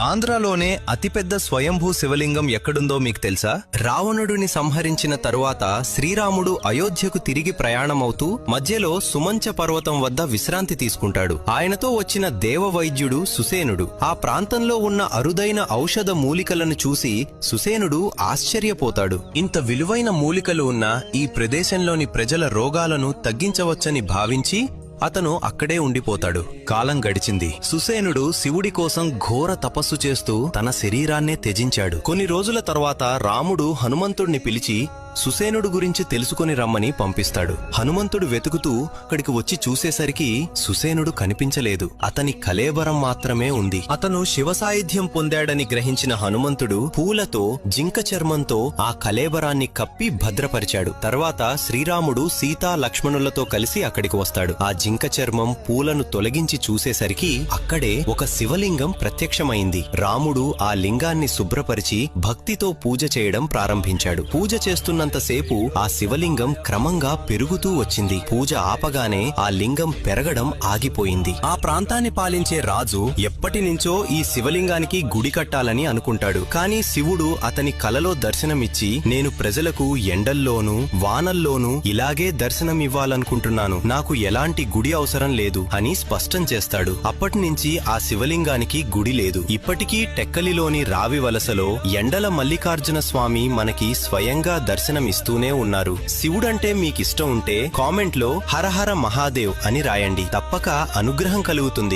ఆంధ్రాలోనే అతిపెద్ద స్వయంభూ శివలింగం ఎక్కడుందో మీకు తెలుసా? రావణుడిని సంహరించిన తరువాత శ్రీరాముడు అయోధ్యకు తిరిగి ప్రయాణమవుతూ మధ్యలో సుమంచ పర్వతం వద్ద విశ్రాంతి తీసుకుంటాడు. ఆయనతో వచ్చిన దేవవైద్యుడు సుసేనుడు. ఆ ప్రాంతంలో ఉన్న అరుదైన ఔషధ మూలికలను చూసి సుసేనుడు ఆశ్చర్యపోతాడు. ఇంత విలువైన మూలికలు ఉన్న ఈ ప్రదేశంలోని ప్రజల రోగాలను తగ్గించవచ్చని భావించి అతను అక్కడే ఉండిపోతాడు. కాలం గడిచింది. సుసేనుడు శివుడి కోసం ఘోర తపస్సు చేస్తూ తన శరీరాన్నే త్యజించాడు. కొన్ని రోజుల తర్వాత రాముడు హనుమంతుడిని పిలిచి సుసేనుడు గురించి తెలుసుకుని రమ్మని పంపిస్తాడు. హనుమంతుడు వెతుకుతూ అక్కడికి వచ్చి చూసేసరికి సుసేనుడు కనిపించలేదు. అతని కళేబరం మాత్రమే ఉంది. అతను శివ సాయుధ్యం పొందాడని గ్రహించిన హనుమంతుడు పూలతో జింక చర్మంతో ఆ కళేబరాన్ని కప్పి భద్రపరిచాడు. తర్వాత శ్రీరాముడు సీతా లక్ష్మణులతో కలిసి అక్కడికి వస్తాడు. ఆ జింక చర్మం పూలను తొలగించి చూసేసరికి అక్కడే ఒక శివలింగం ప్రత్యక్షమైంది. రాముడు ఆ లింగాన్ని శుభ్రపరిచి భక్తితో పూజ చేయడం ప్రారంభించాడు. పూజ చేస్తున్నంతసేపు ఆ శివలింగం క్రమంగా పెరుగుతూ వచ్చింది. పూజ ఆపగానే ఆ లింగం పెరగడం ఆగిపోయింది. ఆ ప్రాంతాన్ని పాలించే రాజు ఎప్పటినుంచో ఈ శివలింగానికి గుడి కట్టాలని అనుకుంటాడు. కానీ శివుడు అతని కలలో దర్శనమిచ్చి, నేను ప్రజలకు ఎండల్లోనూ వానల్లోనూ ఇలాగే దర్శనమివ్వాలనుకుంటున్నాను, నాకు ఎలాంటి గుడి అవసరం లేదు అని స్పష్టం చేస్తాడు. అప్పటినుంచి ఆ శివలింగానికి గుడి లేదు. ఇప్పటికీ టెక్కలిలోని రావి వలసలో ఎండల మల్లికార్జున స్వామి మనకి స్వయంగా దర్శనమిస్తూనే ఉన్నారు. శివుడంటే మీకిష్టం ఉంటే కామెంట్లో హరహర మహాదేవ్ అని రాయండి. తప్పక అనుగ్రహం కలుగుతుంది.